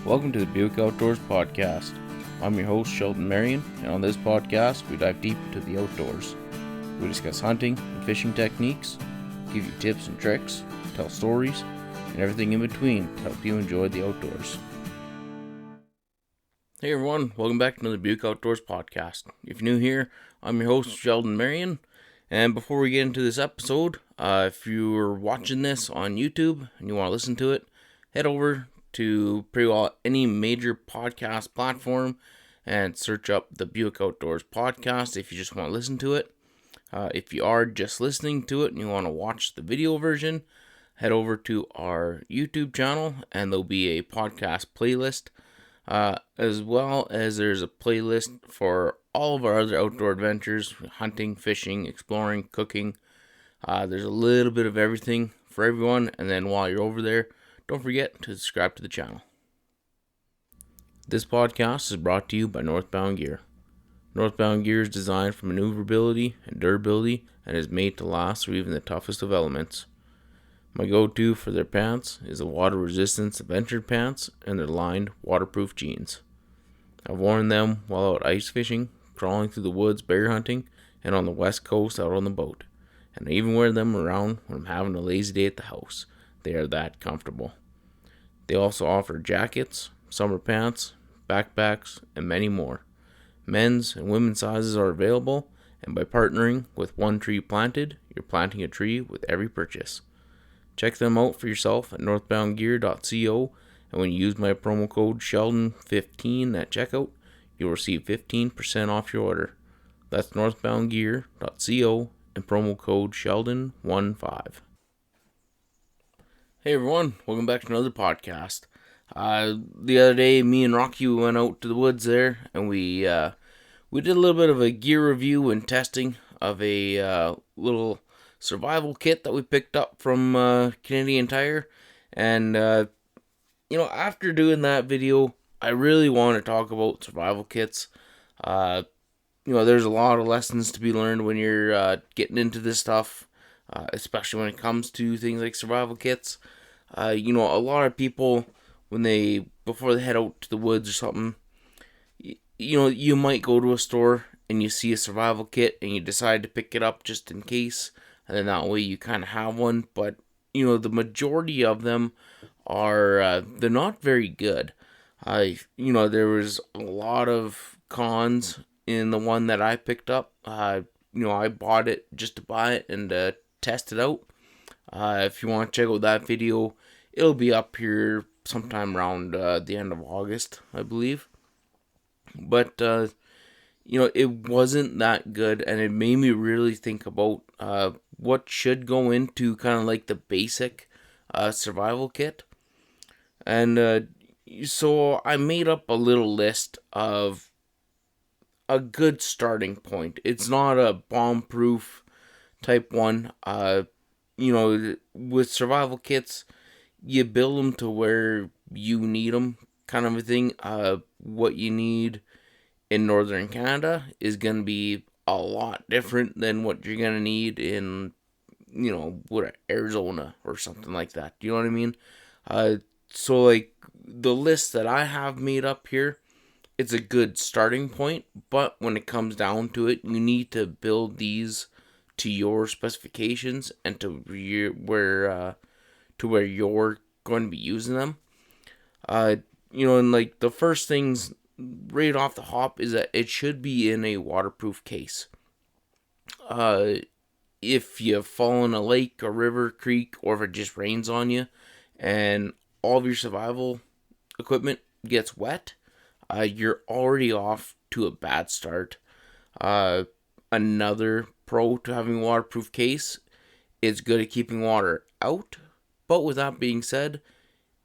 Welcome to the Buick Outdoors Podcast. I'm your host, Sheldon Marion, and on this podcast, we dive deep into the outdoors. We discuss hunting and fishing techniques, give you tips and tricks, tell stories, and everything in between to help you enjoy the outdoors. Hey everyone, welcome back to another Buick Outdoors Podcast. If you're new here, I'm your host, Sheldon Marion, and before we get into this episode, if you're watching this on YouTube and you want to listen to it, head over to pretty well any major podcast platform and search up the Buick Outdoors Podcast if you just want to listen to it. If you are just listening to it and you want to watch the video version, head over to our YouTube channel and there'll be a podcast playlist, as well as there's a playlist for all of our other outdoor adventures: hunting, fishing, exploring, cooking. There's a little bit of everything for everyone, and then while you're over there, don't forget to subscribe to the channel. This podcast is brought to you by Northbound Gear. Northbound Gear is designed for maneuverability and durability and is made to last through even the toughest of elements. My go-to for their pants is the water resistance adventure pants and their lined waterproof jeans. I've worn them while out ice fishing, crawling through the woods bear hunting, and on the west coast out on the boat. And I even wear them around when I'm having a lazy day at the house. They are that comfortable. They also offer jackets, summer pants, backpacks, and many more. Men's and women's sizes are available, and by partnering with One Tree Planted, you're planting a tree with every purchase. Check them out for yourself at northboundgear.co, and when you use my promo code Sheldon15 at checkout, you'll receive 15% off your order. That's northboundgear.co and promo code Sheldon15. Hey everyone, welcome back to another podcast. The other day, me and Rocky went out to the woods there, and we did a little bit of a gear review and testing of a little survival kit that we picked up from Canadian Tire. And after doing that video, I really want to talk about survival kits. There's a lot of lessons to be learned when you're getting into this stuff. Especially when it comes to things like survival kits. A lot of people, before they head out to the woods or something, you might go to a store and you see a survival kit and you decide to pick it up just in case, and then that way you kind of have one. But, the majority of them are, they're not very good. There was a lot of cons in the one that I picked up. I bought it just to buy it and test it out. If you want to check out that video, it'll be up here sometime around the end of August, I believe. But it wasn't that good, and it made me really think about what should go into kind of like the basic survival kit. And so I made up a little list of a good starting point. It's not a bomb-proof type one. With survival kits, you build them to where you need them, kind of a thing. What you need in northern Canada is going to be a lot different than what you're going to need in, Arizona or something like that. Do you know what I mean? So like the list that I have made up here, it's a good starting point, but when it comes down to it, you need to build these to your specifications and to where you're going to be using them. And like the first things right off the hop is that it should be in a waterproof case. If you fall in a lake, a river, creek, or if it just rains on you and all of your survival equipment gets wet, you're already off to a bad start. Another pro to having a waterproof case, it's good at keeping water out, but with that being said,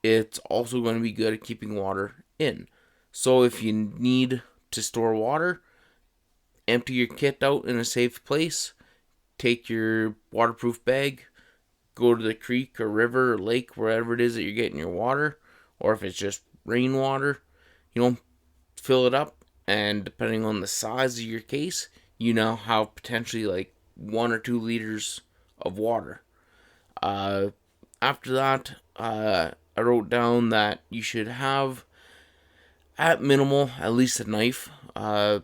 it's also going to be good at keeping water in. So if you need to store water, empty your kit out in a safe place, take your waterproof bag, go to the creek or river or lake, wherever it is that you're getting your water, or if it's just rainwater, fill it up, and depending on the size of your case, you now have potentially like 1 or 2 liters of water. After that, I wrote down that you should have At minimal, at least a knife. A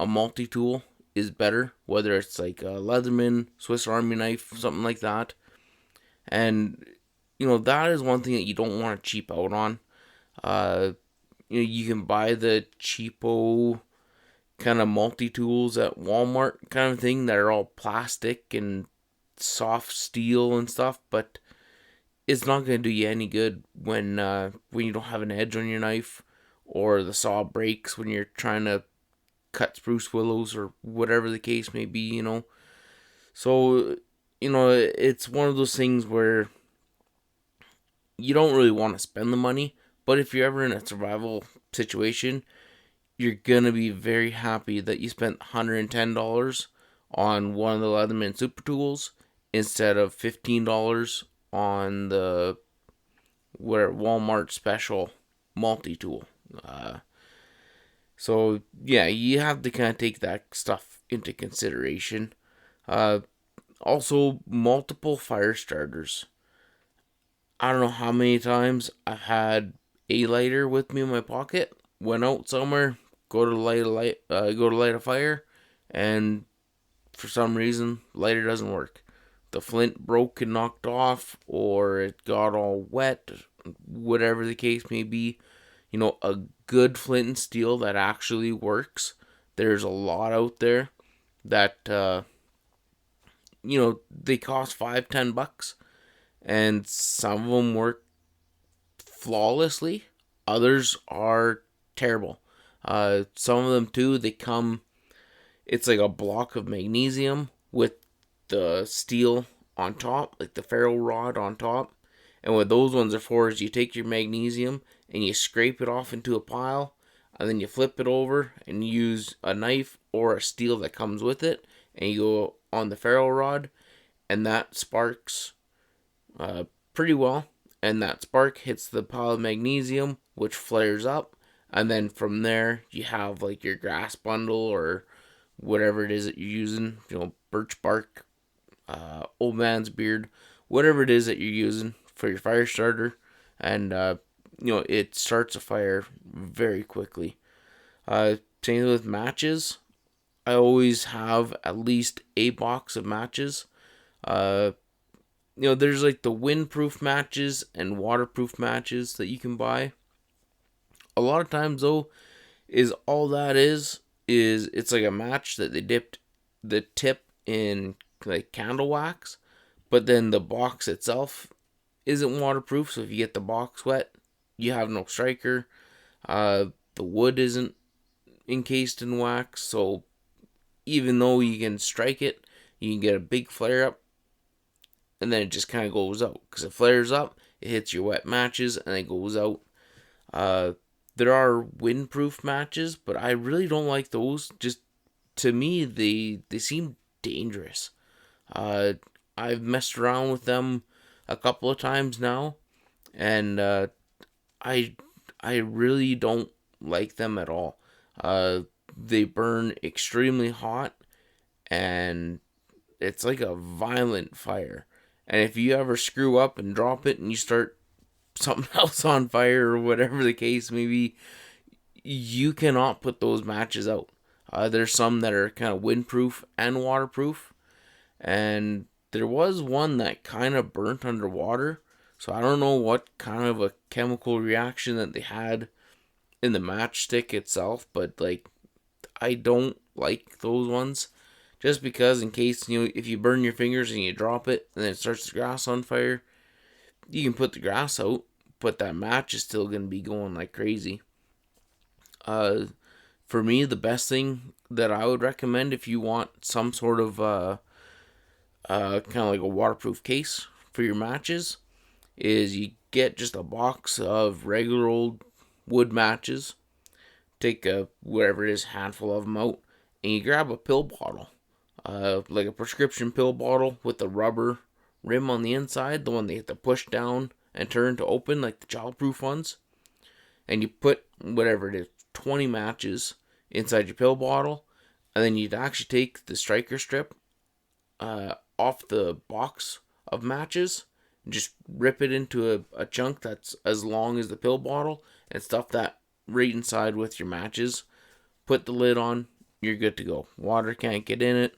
multi-tool is better, whether it's like a Leatherman, Swiss Army knife, something like that. And, that is one thing that you don't want to cheap out on. Uh, you can buy the cheapo kind of multi-tools at Walmart kind of thing that are all plastic and soft steel and stuff, but it's not going to do you any good when you don't have an edge on your knife, or the saw breaks when you're trying to cut spruce willows or whatever the case may be. So, it's one of those things where you don't really want to spend the money, but if you're ever in a survival situation, you're gonna be very happy that you spent $110 on one of the Leatherman Super Tools instead of $15 on the Walmart special multi tool. So yeah, you have to kind of take that stuff into consideration. Also, multiple fire starters. I don't know how many times I've had a lighter with me in my pocket, went out somewhere, go to light a fire, and for some reason, lighter doesn't work. The flint broke and knocked off, or it got all wet, whatever the case may be. A good flint and steel that actually works. There's a lot out there that they cost $5-10, and some of them work flawlessly. Others are terrible. Some of them too, it's like a block of magnesium with the steel on top, like the ferro rod on top. And what those ones are for is you take your magnesium and you scrape it off into a pile, and then you flip it over and use a knife or a steel that comes with it, and you go on the ferro rod, and that sparks pretty well. And that spark hits the pile of magnesium, which flares up, and then from there you have like your grass bundle or whatever it is that you're using, birch bark, old man's beard, whatever it is that you're using for your fire starter, and it starts a fire very quickly. Same with matches. I always have at least a box of matches. There's like the windproof matches and waterproof matches that you can buy. A lot of times though, is all that is it's like a match that they dipped the tip in like candle wax, but then the box itself isn't waterproof, so if you get the box wet, you have no striker. The wood isn't encased in wax, so even though you can strike it, you can get a big flare up, and then it just kind of goes out. Because it flares up, it hits your wet matches, and it goes out. There are windproof matches, but I really don't like those. Just, to me, they seem dangerous. I've messed around with them a couple of times now, and I really don't like them at all. They burn extremely hot, and it's like a violent fire. And if you ever screw up and drop it and you start something else on fire or whatever the case may be, you cannot put those matches out. There's some that are kind of windproof and waterproof, and there was one that kind of burnt underwater, so I don't know what kind of a chemical reaction that they had in the matchstick itself, but like, I don't like those ones, just because in case, if you burn your fingers and you drop it and then it starts the grass on fire, you can put the grass out, but that match is still going to be going like crazy. For me, the best thing that I would recommend if you want some sort of kind of like a waterproof case for your matches is you get just a box of regular old wood matches, take whatever it is, handful of them out, and you grab a pill bottle, like a prescription pill bottle with a rubber rim on the inside, the one they have to push down and turn to open, like the childproof ones. And you put whatever it is, 20 matches inside your pill bottle, and then you'd actually take the striker strip off the box of matches and just rip it into a chunk that's as long as the pill bottle and stuff that right inside with your matches. Put the lid on, you're good to go. Water can't get in it.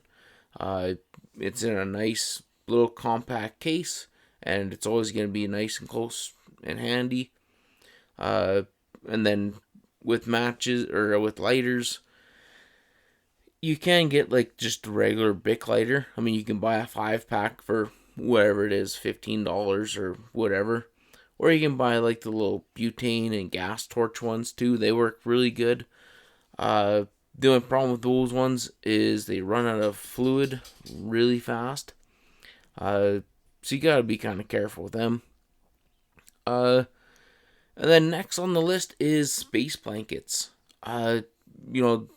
It's in a nice little compact case, and it's always going to be nice and close and handy. And then with matches or with lighters, you can get like just a regular Bic lighter. I mean, you can buy a 5-pack for whatever it is, $15 or whatever. Or you can buy like the little butane and gas torch ones too. They work really good. The only problem with those ones is they run out of fluid really fast. So you gotta be kind of careful with them. And then next on the list is space blankets.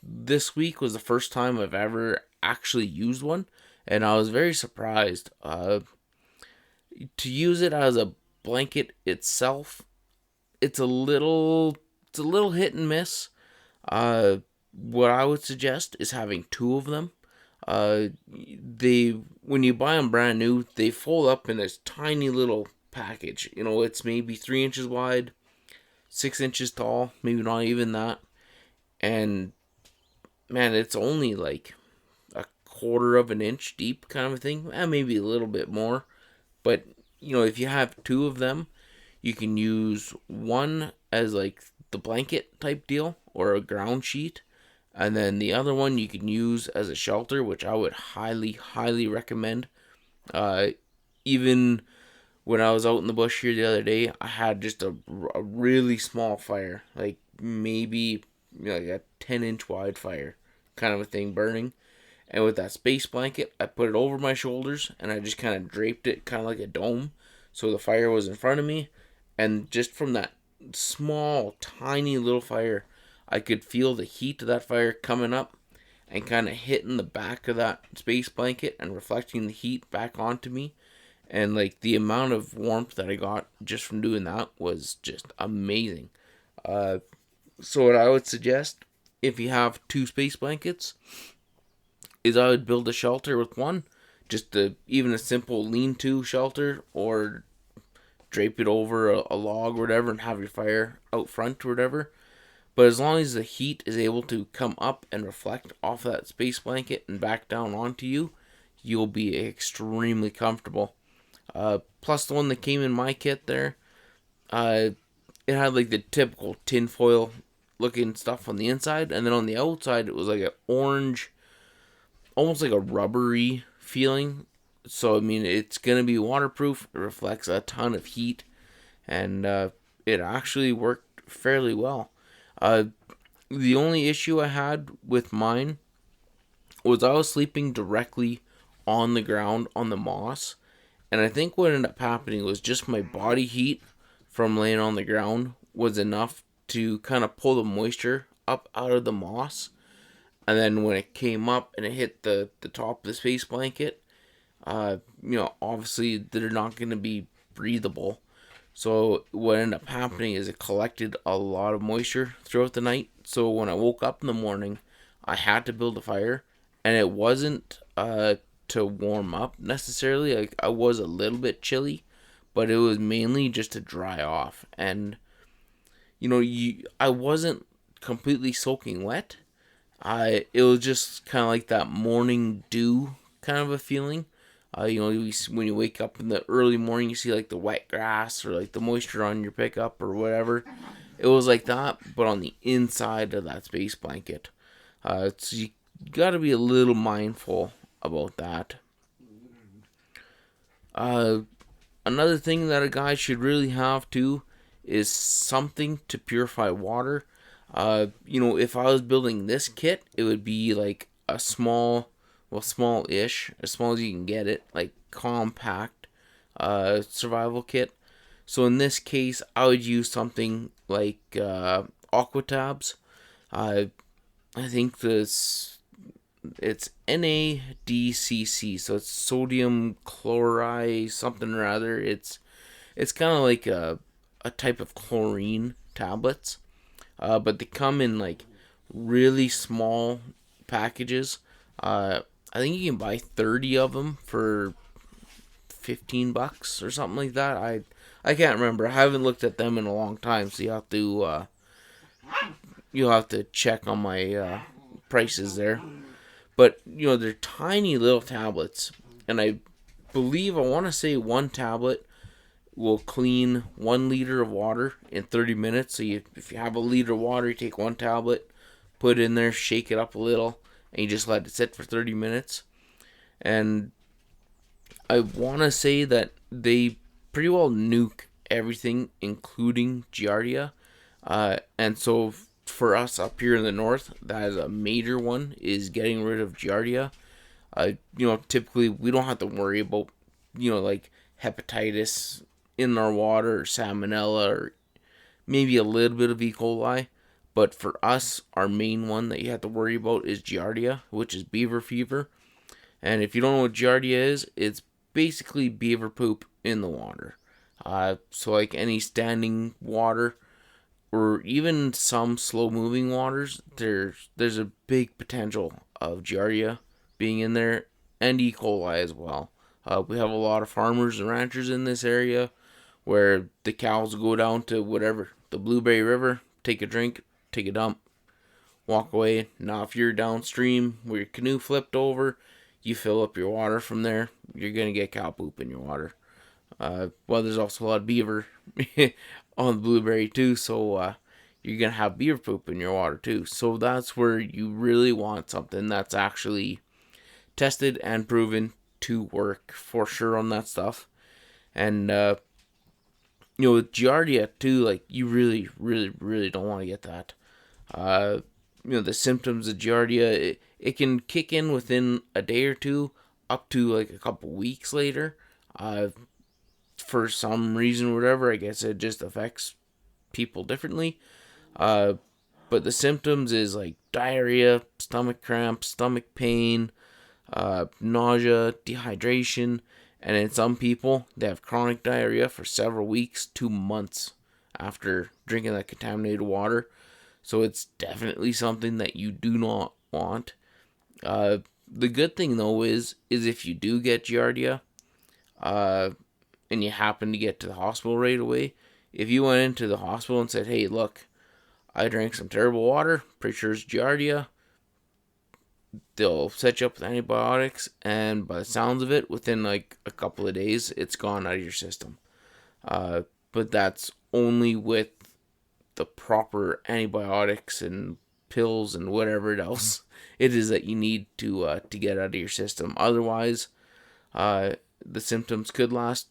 This week was the first time I've ever actually used one, and I was very surprised. To use it as a blanket itself, it's a little hit and miss. What I would suggest is having 2 of them. When you buy them brand new, they fold up in this tiny little package. It's maybe 3 inches wide, 6 inches tall, maybe not even that. And man, it's only like a quarter of an inch deep kind of a thing. Maybe a little bit more. But, if you have 2 of them, you can use one as like the blanket type deal or a ground sheet. And then the other one you can use as a shelter, which I would highly, highly recommend. Even when I was out in the bush here the other day, I had just a really small fire. Like maybe like a 10-inch wide fire kind of a thing burning. And with that space blanket, I put it over my shoulders and I just kind of draped it kind of like a dome. So the fire was in front of me. And just from that small, tiny little fire, I could feel the heat of that fire coming up and kind of hitting the back of that space blanket and reflecting the heat back onto me. And like the amount of warmth that I got just from doing that was just amazing. So what I would suggest, if you have 2 space blankets, is I would build a shelter with one. Just even a simple lean-to shelter, or drape it over a log or whatever and have your fire out front or whatever. But as long as the heat is able to come up and reflect off that space blanket and back down onto you, you'll be extremely comfortable. Plus the one that came in my kit there, it had like the typical tinfoil looking stuff on the inside, and then on the outside it was like an orange, almost like a rubbery feeling. So I mean, it's gonna be waterproof. It reflects a ton of heat, and it actually worked fairly well. The only issue I had with mine was I was sleeping directly on the ground on the moss, and I think what ended up happening was just my body heat from laying on the ground was enough to kind of pull the moisture up out of the moss. And then when it came up and it hit the top of the space blanket, obviously they're not going to be breathable. So what ended up happening is it collected a lot of moisture throughout the night. So when I woke up in the morning, I had to build a fire, and it wasn't to warm up necessarily. Like, I was a little bit chilly, but it was mainly just to dry off. And I wasn't completely soaking wet. It was just kind of like that morning dew kind of a feeling. When you wake up in the early morning, you see like the wet grass or like the moisture on your pickup or whatever. It was like that, but on the inside of that space blanket. So you got to be a little mindful about that. Another thing that a guy should really have too is something to purify water. If I was building this kit, it would be like a small-ish, as small as you can get it, like compact survival kit. So in this case, I would use something like Aqua Tabs. I think it's NaDCC, so it's sodium chloride something or other. It's kind of like a type of chlorine tablets, but they come in like really small packages. I think you can buy 30 of them for $15 or something like that. I can't remember. I haven't looked at them in a long time, so you have to you'll have to check on my prices there. But, they're tiny little tablets. And I want to say one tablet will clean 1 liter of water in 30 minutes. So if you have a liter of water, you take one tablet, put it in there, shake it up a little, and you just let it sit for 30 minutes. And I want to say that they pretty well nuke everything, including Giardia. And so for us up here in the north, that is a major one, is getting rid of Giardia. Typically we don't have to worry about, like hepatitis in our water or salmonella or maybe a little bit of E. coli. But for us, our main one that you have to worry about is Giardia, which is beaver fever. And if you don't know what Giardia is, it's basically beaver poop in the water. So like any standing water or even some slow moving waters, there's a big potential of Giardia being in there, and E. coli as well. We have a lot of farmers and ranchers in this area where the cows go down to the Blueberry River, take a drink, take a dump, walk away. Now if you're downstream where your canoe flipped over, you fill up your water from there, you're going to get cow poop in your water. There's also a lot of beaver on the Blueberry too, so you're going to have beaver poop in your water too. So that's where you really want something that's actually tested and proven to work for sure on that stuff. And with Giardia too, like you really, really, really don't want to get that. The symptoms of Giardia, it can kick in within a day or two, up to like a couple weeks later. For some reason or whatever, I guess it just affects people differently. But the symptoms is like diarrhea, stomach cramps, stomach pain, nausea, dehydration, and in some people, they have chronic diarrhea for several weeks to months after drinking that contaminated water. So it's definitely something that you do not want. The good thing though is if you do get Giardia, and you happen to get to the hospital right away, if you went into the hospital and said, "Hey, look, I drank some terrible water, pretty sure it's Giardia," they'll set you up with antibiotics, and by the sounds of it, within like a couple of days, it's gone out of your system. But that's only with the proper antibiotics and pills and whatever else it is that you need to get out of your system. Otherwise, the symptoms could last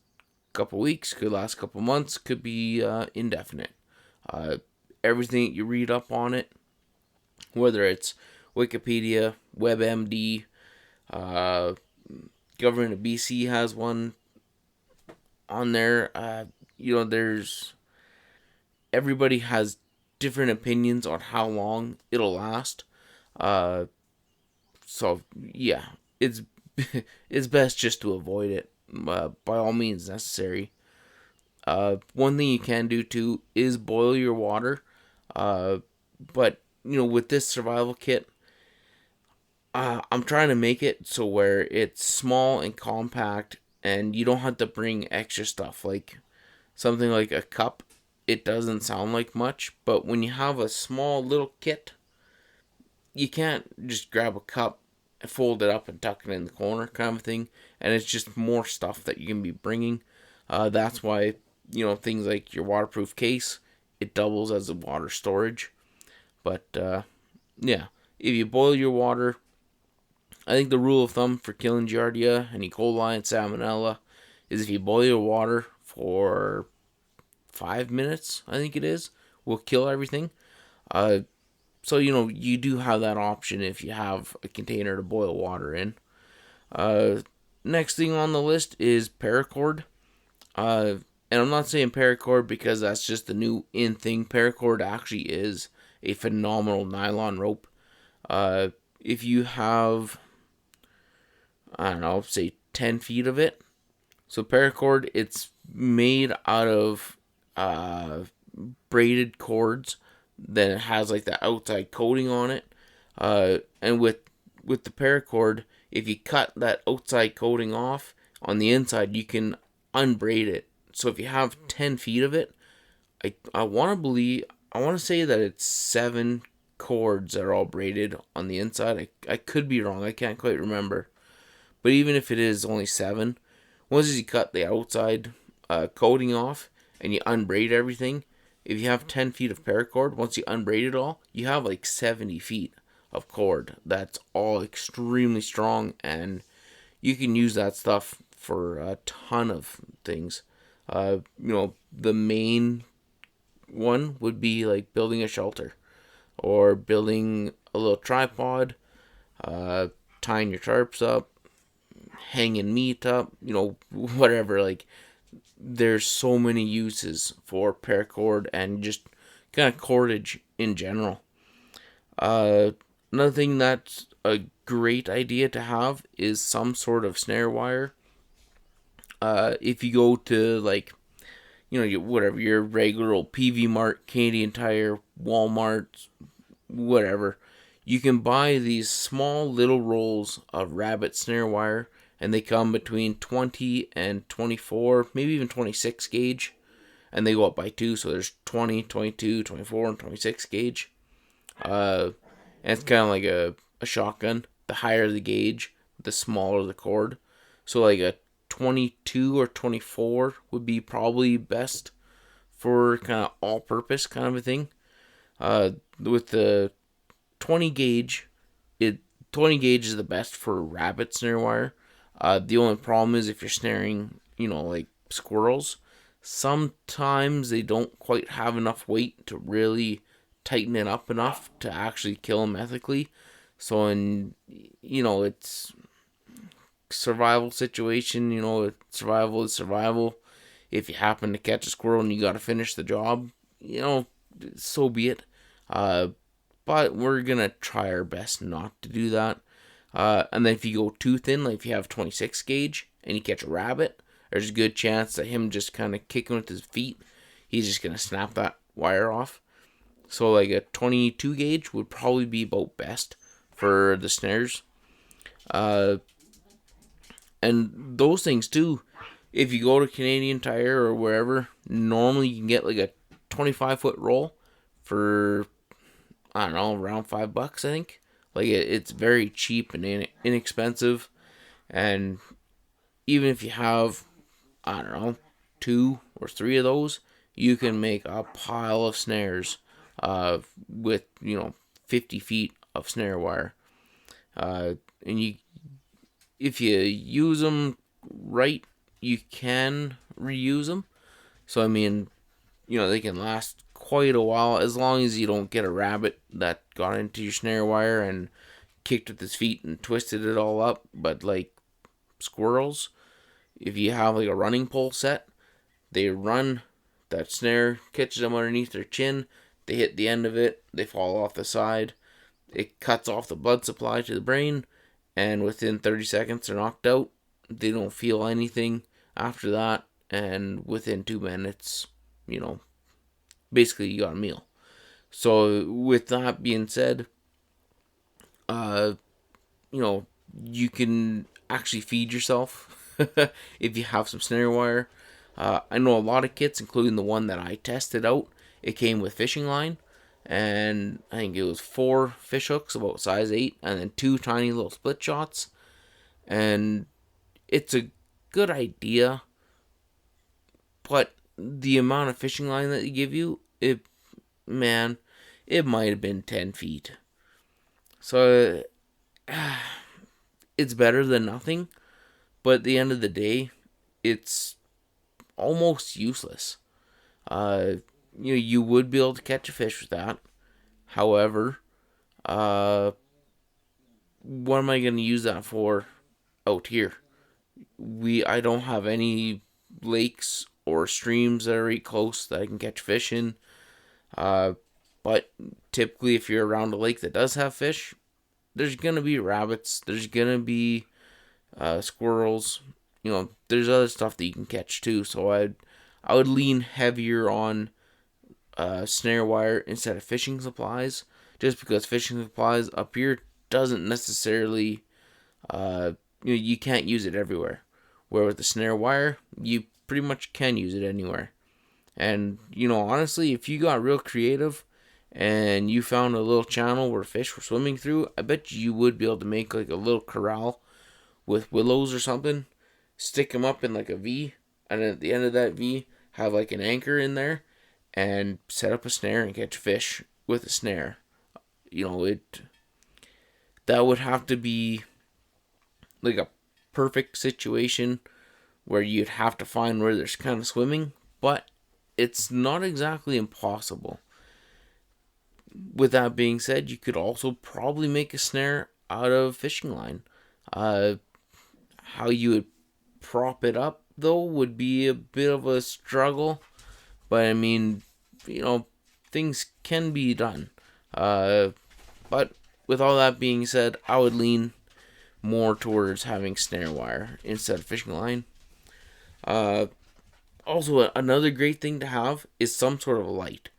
a couple weeks, could last a couple months, could be indefinite. Everything you read up on it, whether it's Wikipedia, WebMD, government of BC has one on there. There's everybody has different opinions on how long it'll last. So yeah, it's it's best just to avoid it by all means necessary. One thing you can do too is boil your water. But with this survival kit, I'm trying to make it so where it's small and compact, and you don't have to bring extra stuff like something like a cup. It doesn't sound like much, but when you have a small little kit, you can't just grab a cup and fold it up and tuck it in the corner kind of thing, and it's just more stuff that you can be bringing. That's why, things like your waterproof case, it doubles as a water storage. But, yeah, if you boil your water, I think the rule of thumb for killing Giardia and E. coli and Salmonella is if you boil your water for 5 minutes, I think it is, will kill everything. So, you do have that option if you have a container to boil water in. Next thing on the list is Paracord. And I'm not saying Paracord because that's just the new in thing. Paracord actually is a phenomenal nylon rope. If you have, say 10 feet of it. So Paracord, it's made out of braided cords. Then it has like the outside coating on it. And with the Paracord, if you cut that outside coating off on the inside, you can unbraid it. So if you have 10 feet of it, I want to believe, I want to say that it's 7 cords that are all braided on the inside. I could be wrong. I can't quite remember. But even if it is only 7, once you cut the outside coating off and you unbraid everything, if you have 10 feet of paracord, once you unbraid it all, you have like 70 feet of cord. That's all extremely strong, and you can use that stuff for a ton of things. The main one would be like building a shelter or building a little tripod, tying your tarps up, hanging meat up, whatever. Like, there's so many uses for paracord and just kind of cordage in general. Another thing that's a great idea to have is some sort of snare wire. If you go to like, whatever, your regular old PV Mart, Canadian Tire, Walmart, whatever, you can buy these small little rolls of rabbit snare wire, and they come between 20 and 24, maybe even 26 gauge, and they go up by 2, so there's 20, 22, 24, and 26 gauge. And it's kind of like a shotgun. The higher the gauge, the smaller the cord. So like a 22 or 24 would be probably best for kind of all-purpose kind of a thing. With the 20 gauge, 20 gauge is the best for rabbit snare wire. The only problem is if you're snaring, like squirrels, sometimes they don't quite have enough weight to really tighten it up enough to actually kill them ethically. So it's survival situation, survival is survival. If you happen to catch a squirrel and you got to finish the job, so be it. But we're going to try our best not to do that. And then if you go too thin, like if you have 26 gauge and you catch a rabbit, there's a good chance that him just kind of kicking with his feet, he's just going to snap that wire off. So like a 22 gauge would probably be about best for the snares. And those things too, if you go to Canadian Tire or wherever, normally you can get like a 25-foot roll for, I don't know, around $5, I think. Like, it's very cheap and inexpensive. And even if you have, I don't know, 2 or 3 of those, you can make a pile of snares with, 50 feet of snare wire. And if you use them right, you can reuse them. So, I mean, they can last quite a while, as long as you don't get a rabbit that got into your snare wire and kicked with his feet and twisted it all up. But like squirrels, if you have like a running pole set, they run, that snare catches them underneath their chin, they hit the end of it, they fall off the side, it cuts off the blood supply to the brain, and within 30 seconds they're knocked out. They don't feel anything after that, and within 2 minutes, basically you got a meal. So with that being said, you can actually feed yourself if you have some snare wire. I know a lot of kits, including the one that I tested out, it came with fishing line, and I think it was 4 fish hooks about size 8, and then 2 tiny little split shots. And it's a good idea, but the amount of fishing line that they give you, it might have been 10 feet. So it's better than nothing, but at the end of the day, it's almost useless. You would be able to catch a fish with that. However, what am I going to use that for out here? I don't have any lakes or streams that are right close that I can catch fish in. But typically, if you're around a lake that does have fish, there's going to be rabbits, there's going to be squirrels, there's other stuff that you can catch too. So I would lean heavier on snare wire instead of fishing supplies, just because fishing supplies up here doesn't necessarily, you can't use it everywhere. Where with the snare wire, you pretty much can use it anywhere. And, honestly, if you got real creative and you found a little channel where fish were swimming through, I bet you would be able to make like a little corral with willows or something, stick them up in like a V, and at the end of that V, have like an anchor in there, and set up a snare and catch fish with a snare. That would have to be like a perfect situation where you'd have to find where there's kind of swimming, but it's not exactly impossible. With that being said, you could also probably make a snare out of fishing line. How you would prop it up, though, would be a bit of a struggle. But, I mean, things can be done. But with all that being said, I would lean more towards having snare wire instead of fishing line. Also, another great thing to have is some sort of light.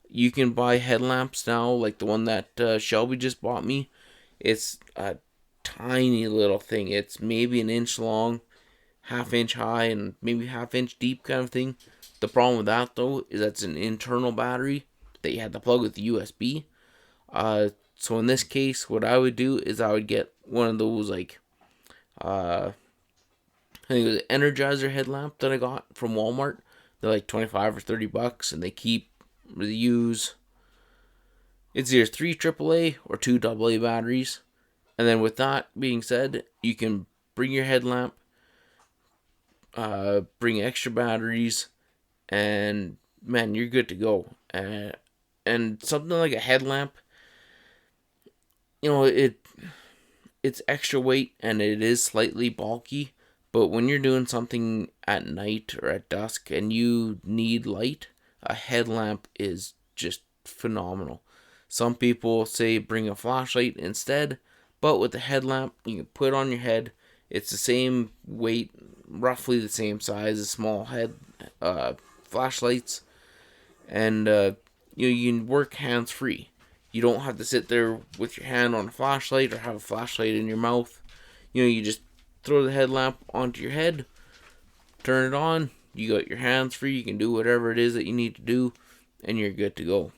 You can buy headlamps now, like the one that Shelby just bought me. It's a tiny little thing. It's maybe an inch long, half-inch high, and maybe half-inch deep kind of thing. The problem with that, though, is that's an internal battery that you had to plug with the USB. So in this case, what I would do is I would get one of those, like, I think it was an Energizer headlamp that I got from Walmart. They're like 25 or 30 bucks, and they use, it's either 3 AAA or 2 AA batteries. And then with that being said, you can bring your headlamp, bring extra batteries, and man, you're good to go. And something like a headlamp, it's extra weight and it is slightly bulky. But when you're doing something at night or at dusk and you need light, a headlamp is just phenomenal. Some people say bring a flashlight instead, but with the headlamp, you can put it on your head. It's the same weight, roughly the same size as small flashlights, and you can work hands free. You don't have to sit there with your hand on a flashlight or have a flashlight in your mouth. You just throw the headlamp onto your head, turn it on, you got your hands free, you can do whatever it is that you need to do, and you're good to go.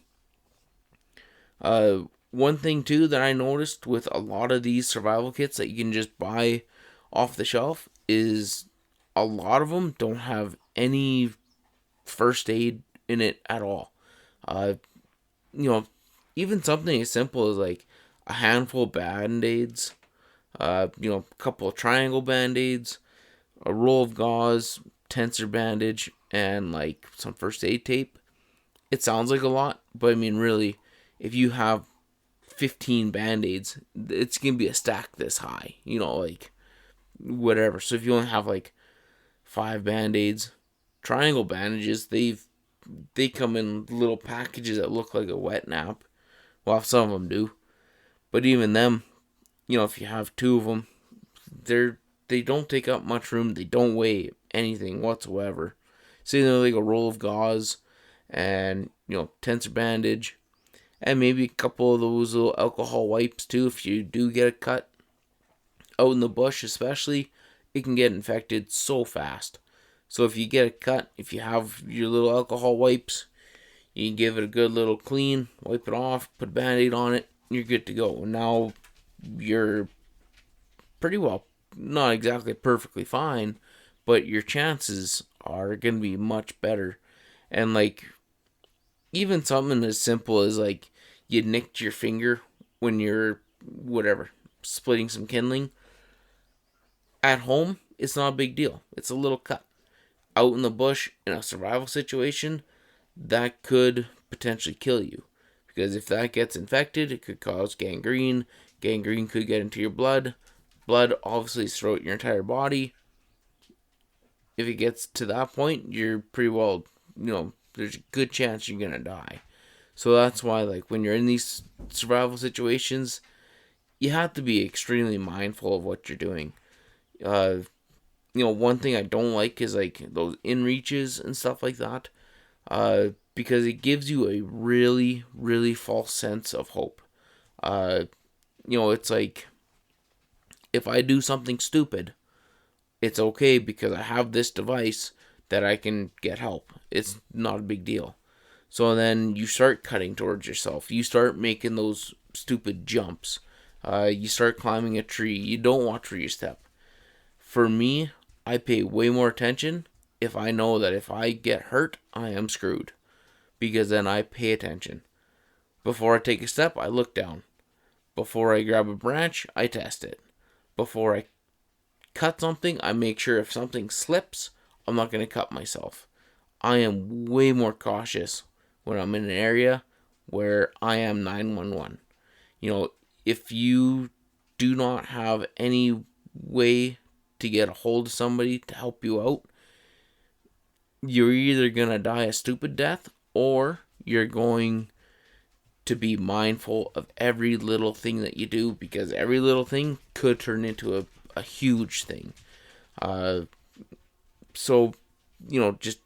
One thing too that I noticed with a lot of these survival kits that you can just buy off the shelf is a lot of them don't have any first aid in it at all. Even something as simple as like a handful of band-aids, a couple of triangle band-aids, a roll of gauze, tensor bandage, and like some first aid tape. It sounds like a lot, but I mean really, if you have 15 band-aids, it's gonna be a stack this high, like whatever. So if you only have like 5 band-aids, triangle bandages, they come in little packages that look like a wet nap. Well, some of them do, but even them, if you have 2 of them, they don't take up much room. They don't weigh anything whatsoever. So they're like a roll of gauze and tensor bandage, and maybe a couple of those little alcohol wipes too. If you do get a cut out in the bush, especially, it can get infected so fast. So if you get a cut, if you have your little alcohol wipes, you can give it a good little clean, wipe it off, put a band-aid on it, you're good to go. And now you're pretty well, not exactly perfectly fine, but your chances are going to be much better. And like, even something as simple as like you nicked your finger when you're splitting some kindling at home, it's not a big deal. It's a little cut. Out in the bush in a survival situation, that could potentially kill you, because if that gets infected, it could cause gangrene. Gangrene could get into your blood obviously is throughout your entire body. If it gets to that point, you're pretty well, there's a good chance you're gonna die. So that's why, like, when you're in these survival situations, you have to be extremely mindful of what you're doing. One thing I don't like is like those inReaches and stuff like that, because it gives you a really, really false sense of hope. It's like, if I do something stupid, it's okay because I have this device that I can get help. It's not a big deal. So then you start cutting towards yourself. You start making those stupid jumps. You start climbing a tree. You don't watch where you step. For me, I pay way more attention if I know that if I get hurt, I am screwed. Because then I pay attention. Before I take a step, I look down. Before I grab a branch, I test it. Before I cut something, I make sure if something slips, I'm not going to cut myself. I am way more cautious when I'm in an area where I am 911. If you do not have any way to get a hold of somebody to help you out, you're either going to die a stupid death or you're going to be mindful of every little thing that you do, because every little thing could turn into a huge thing. So, just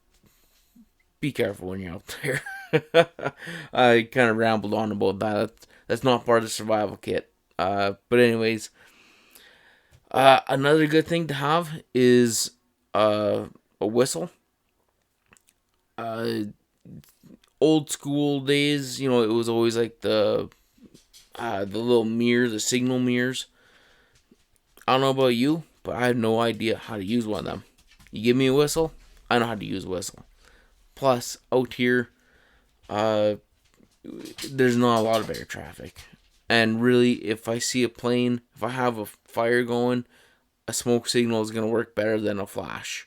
be careful when you're out there. I kind of rambled on about that. That's not part of the survival kit. But anyways, another good thing to have is a whistle. Old school days, it was always like the little mirror, the signal mirrors. I don't know about you, but I have no idea how to use one of them. You give me a whistle, I know how to use a whistle. Plus, out here, there's not a lot of air traffic. And really, if I see a plane, if I have a fire going, a smoke signal is going to work better than a flash.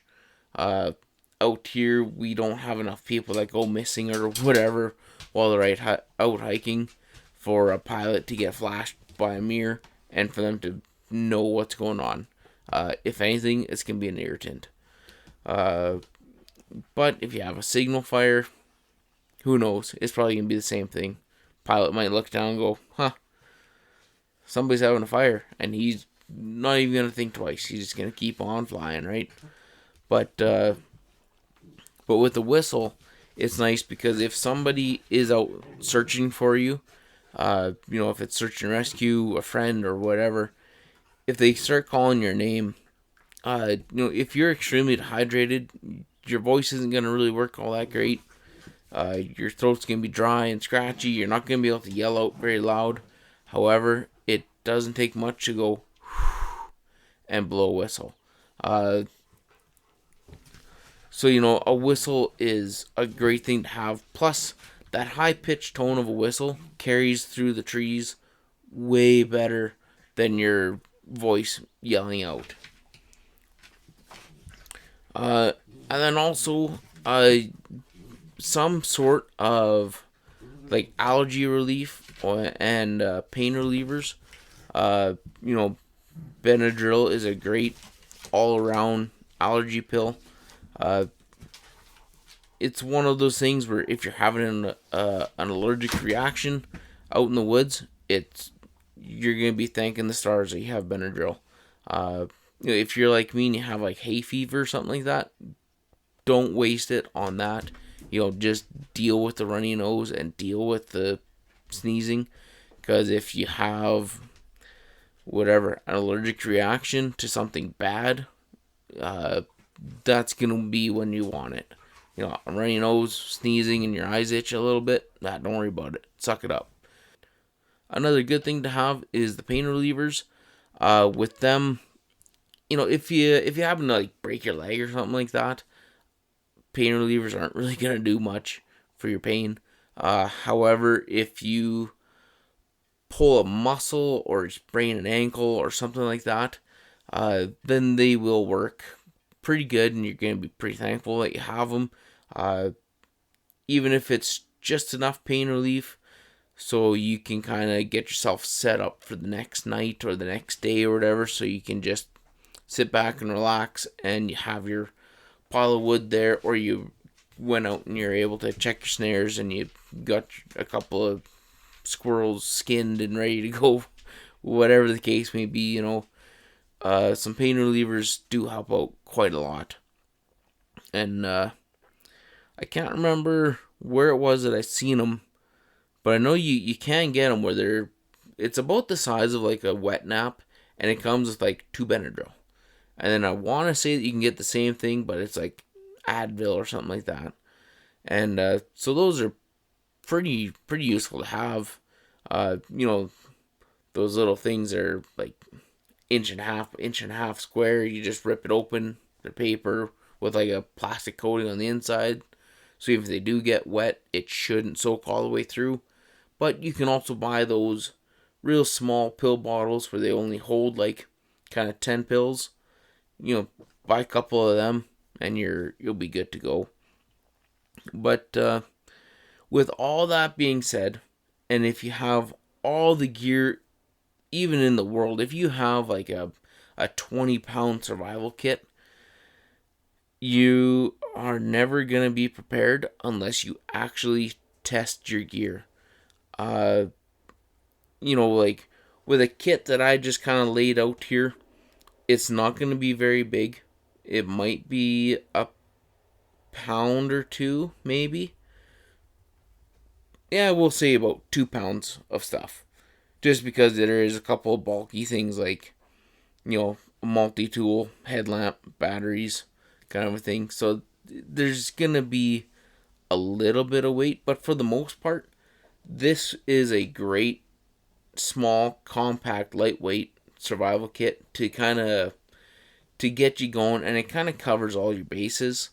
Out here, we don't have enough people that go missing or whatever while they're out hiking for a pilot to get flashed by a mirror and for them to know what's going on. If anything, it's going to be an irritant. But if you have a signal fire, who knows? It's probably going to be the same thing. Pilot might look down and go, somebody's having a fire. And he's not even going to think twice. He's just going to keep on flying, right? But with the whistle, it's nice because if somebody is out searching for you, if it's search and rescue, a friend or whatever, if they start calling your name, if you're extremely dehydrated, your voice isn't going to really work all that great. Your throat's going to be dry and scratchy. You're not going to be able to yell out very loud. However, it doesn't take much to go and blow a whistle. So, a whistle is a great thing to have. Plus, that high-pitched tone of a whistle carries through the trees way better than your voice yelling out. And then also, some sort of, like, allergy relief and pain relievers. Benadryl is a great all-around allergy pill. It's one of those things where if you're having an allergic reaction out in the woods, you're gonna be thanking the stars that you have Benadryl. If you're like me and you have like hay fever or something like that, don't waste it on that. Just deal with the runny nose and deal with the sneezing, because if you have an allergic reaction to something bad, that's gonna be when you want it. A runny nose, sneezing, and your eyes itch a little bit. Don't worry about it. Suck it up. Another good thing to have is the pain relievers. With them, if you happen to like break your leg or something like that, pain relievers aren't really gonna do much for your pain. However, if you pull a muscle or sprain an ankle or something like that, then they will work pretty good, and you're going to be pretty thankful that you have them. Even if it's just enough pain relief so you can kind of get yourself set up for the next night or the next day or whatever, so you can just sit back and relax and you have your pile of wood there, or you went out and you're able to check your snares and you got a couple of squirrels skinned and ready to go, whatever the case may be. Some pain relievers do help out quite a lot. And I can't remember where it was that I seen them, but I know you can get them where it's about the size of like a wet nap, and it comes with like 2 Benadryl. And then I want to say that you can get the same thing, but it's like Advil or something like that. And so those are pretty useful to have. Those little things are like inch and a half square. You just rip it open. They're paper with like a plastic coating on the inside. So even if they do get wet, it shouldn't soak all the way through. But you can also buy those real small pill bottles where they only hold like kind of 10 pills. Buy a couple of them and you'll be good to go. But with all that being said, and if you have all the gear even in the world, if you have like a 20-pound survival kit, you are never going to be prepared unless you actually test your gear. Like with a kit that I just kind of laid out here, it's not going to be very big. It might be a pound or two, maybe. Yeah, we'll say about 2 pounds of stuff. Just because there is a couple of bulky things like, a multi-tool, headlamp, batteries, kind of a thing. So there's going to be a little bit of weight, but for the most part, this is a great, small, compact, lightweight survival kit to get you going, and it kind of covers all your bases.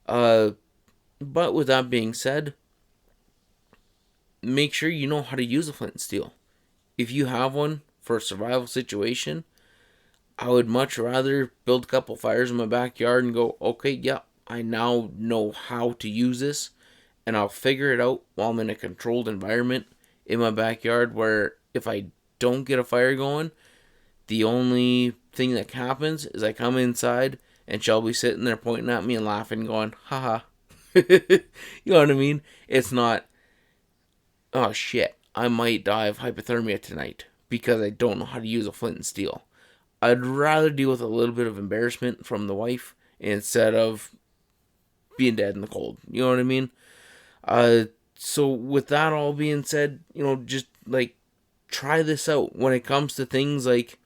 But with that being said, make sure you know how to use a flint and steel. If you have one for a survival situation, I would much rather build a couple fires in my backyard and go, okay, yeah, I now know how to use this, and I'll figure it out while I'm in a controlled environment in my backyard where if I don't get a fire going, the only thing that happens is I come inside and Shelby's sitting there pointing at me and laughing, going, haha. You know what I mean? It's not, oh shit, I might die of hypothermia tonight because I don't know how to use a flint and steel. I'd rather deal with a little bit of embarrassment from the wife instead of being dead in the cold. You know what I mean? So with that all being said, just like try this out when it comes to things like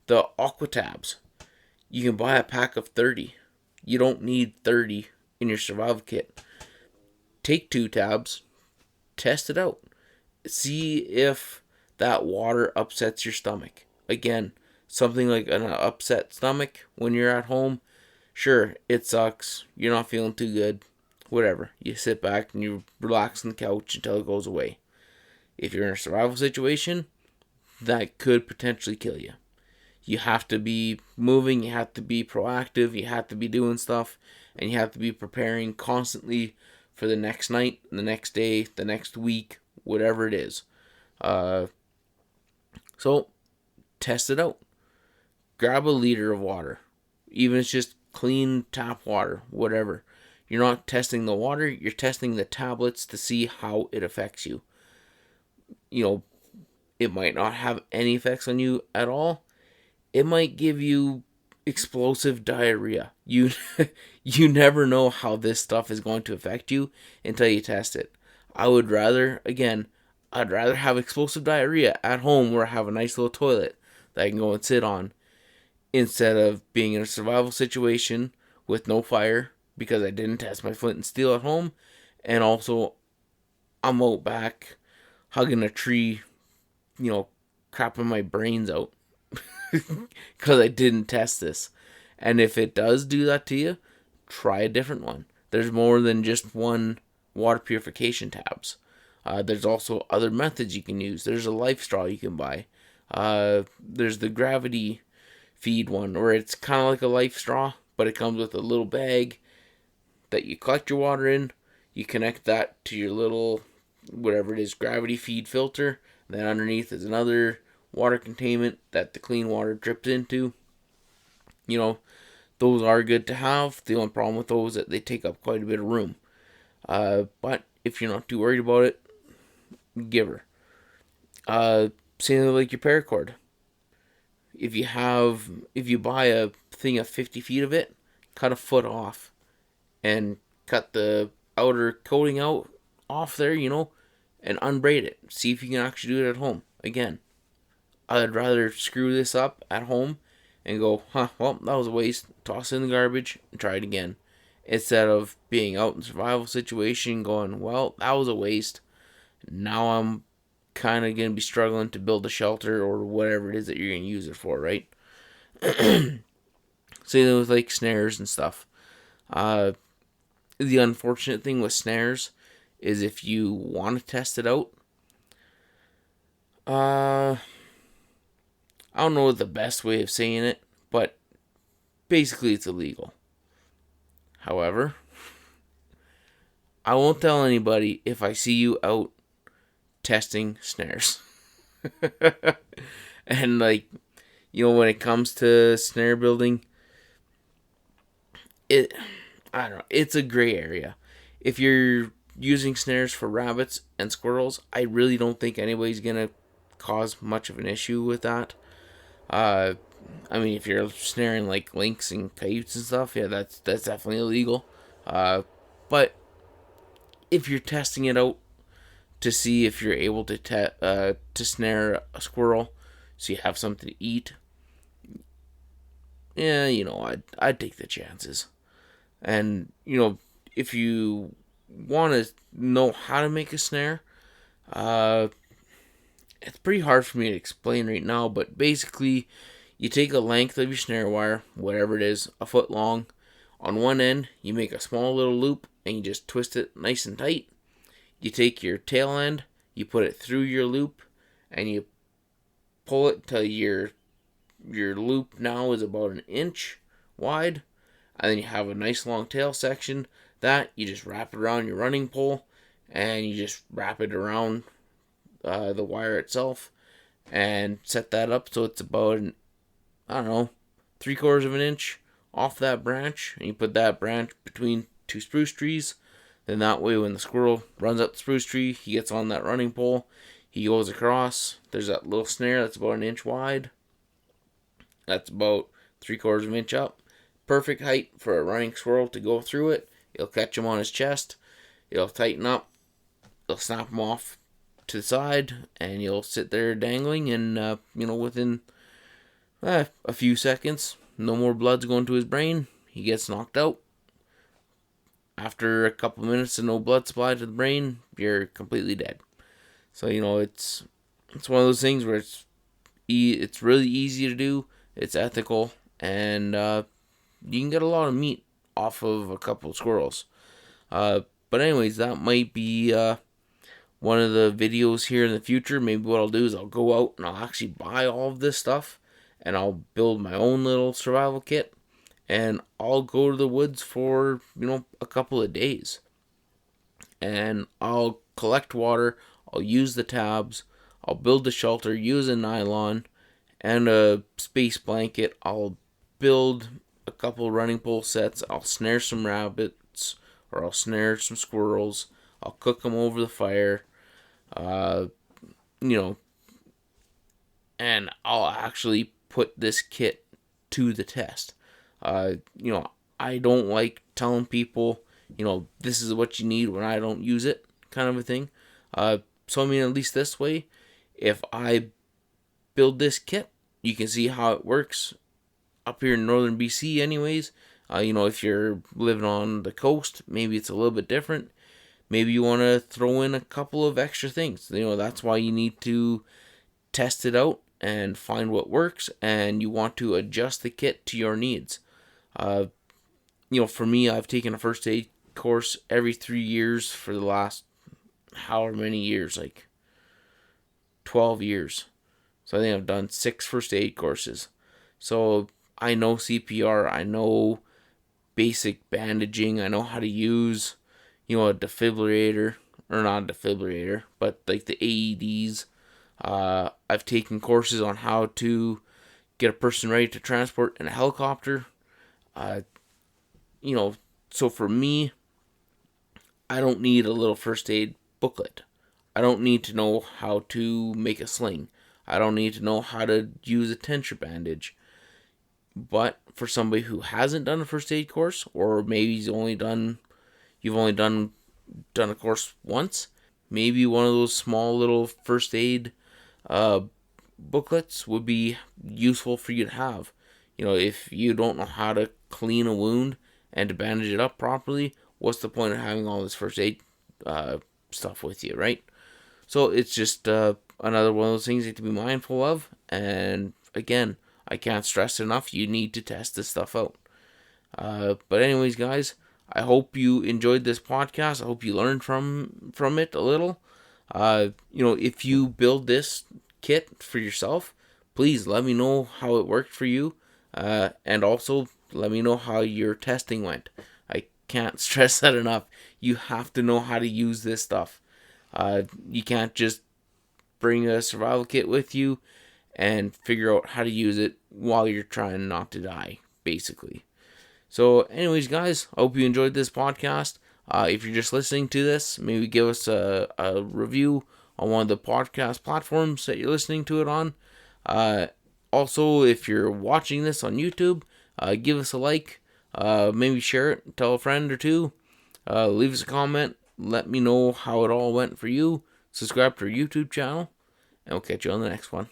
the Aqua Tabs. You can buy a pack of 30. You don't need 30 in your survival kit. Take 2 tabs, test it out. See if that water upsets your stomach. Again, something like an upset stomach when you're at home, sure, it sucks. You're not feeling too good. Whatever. You sit back and you relax on the couch until it goes away. If you're in a survival situation, that could potentially kill you. You have to be moving, you have to be proactive, you have to be doing stuff, and you have to be preparing constantly for the next night, the next day, the next week, whatever it is. So, test it out. Grab a liter of water. Even if it's just clean tap water, whatever. You're not testing the water, you're testing the tablets to see how it affects you. It might not have any effects on you at all. It might give you explosive diarrhea. You never know how this stuff is going to affect you until you test it. I'd rather have explosive diarrhea at home where I have a nice little toilet that I can go and sit on instead of being in a survival situation with no fire because I didn't test my flint and steel at home, and also I'm out back hugging a tree, crapping my brains out because I didn't test this. And if it does do that to you, try a different one. There's more than just one water purification tabs. There's also other methods you can use. There's a Lifestraw you can buy. There's the gravity feed one, where it's kind of like a Lifestraw, but it comes with a little bag that you collect your water in. You connect that to your little, whatever it is, gravity feed filter. Then underneath is another water containment that the clean water drips into. Those are good to have. The only problem with those is that they take up quite a bit of room. But if you're not too worried about it, give her. Same like your paracord. If you buy a thing of 50 feet of it, cut a foot off and cut the outer coating off there, and unbraid it. See if you can actually do it at home. Again, I'd rather screw this up at home and go, well, that was a waste. Toss it in the garbage and try it again. instead of being out in a survival situation going, well, that was a waste. Now I'm kind of going to be struggling to build a shelter or whatever it is that you're going to use it for, right? Same with like snares and stuff. The unfortunate thing with snares is if you want to test it out, I don't know the best way of saying it, but basically it's illegal. However, I won't tell anybody if I see you out testing snares. And like, when it comes to snare building, I don't know, it's a gray area. If you're using snares for rabbits and squirrels, I really don't think anybody's gonna cause much of an issue with that. If you're snaring like lynx and coyotes and stuff, yeah, that's definitely illegal. But if you're testing it out to see if you're able to snare a squirrel, so you have something to eat, yeah, I'd take the chances. And if you want to know how to make a snare, it's pretty hard for me to explain right now, but basically, you take a length of your snare wire, whatever it is, a foot long. On one end, you make a small little loop, and you just twist it nice and tight. You take your tail end, you put it through your loop, and you pull it till your loop now is about an inch wide. And then you have a nice long tail section. That, you just wrap it around your running pole, and you just wrap it around the wire itself, and set that up so it's about, 3/4 of an inch off that branch, and you put that branch between two spruce trees. Then that way, when the squirrel runs up the spruce tree, he gets on that running pole, he goes across, there's that little snare that's about an inch wide, that's about 3/4 of an inch up. Perfect height for a running squirrel to go through it. It'll catch him on his chest, it'll tighten up, it'll snap him off to the side, and you'll sit there dangling, and within a few seconds, no more blood's going to his brain, he gets knocked out. After a couple minutes and no blood supply to the brain, you're completely dead. So it's one of those things where it's really easy to do, it's ethical, and you can get a lot of meat off of a couple of squirrels. But anyways, that might be one of the videos here in the future. Maybe what I'll do is I'll go out and I'll actually buy all of this stuff, and I'll build my own little survival kit, and I'll go to the woods for a couple of days, and I'll collect water, I'll use the tabs, I'll build the shelter, use a nylon and a space blanket, I'll build a couple running pole sets, I'll snare some rabbits, or I'll snare some squirrels, I'll cook them over the fire, and I'll actually put this kit to the test. I don't like telling people, this is what you need when I don't use it, kind of a thing. So at least this way, if I build this kit, you can see how it works up here in northern BC anyways. If you're living on the coast, maybe it's a little bit different. Maybe you want to throw in a couple of extra things. That's why you need to test it out and find what works, and you want to adjust the kit to your needs. For me, I've taken a first aid course every 3 years for the last however many years, like 12 years. So I think I've done 6 first aid courses. So I know CPR, I know basic bandaging, I know how to use, a defibrillator, or not a defibrillator, but like the AEDs. I've taken courses on how to get a person ready to transport in a helicopter. So for me, I don't need a little first aid booklet. I don't need to know how to make a sling. I don't need to know how to use a tension bandage. But for somebody who hasn't done a first aid course, or maybe you've only done a course once, maybe one of those small little first aid booklets would be useful for you to have. If you don't know how to clean a wound and to bandage it up properly, what's the point of having all this first aid stuff with you, right? So it's just another one of those things you have to be mindful of. And again, I can't stress enough, you need to test this stuff out. But anyways, guys, I hope you enjoyed this podcast. I hope you learned from it a little. If you build this kit for yourself, please let me know how it worked for you. And also let me know how your testing went. I can't stress that enough. You have to know how to use this stuff. You can't just bring a survival kit with you and figure out how to use it while you're trying not to die, basically. So anyways, guys, I hope you enjoyed this podcast. If you're just listening to this, maybe give us a review on one of the podcast platforms that you're listening to it on. Also, if you're watching this on YouTube, give us a like. Maybe share it, tell a friend or two. Leave us a comment. Let me know how it all went for you. Subscribe to our YouTube channel. And we'll catch you on the next one.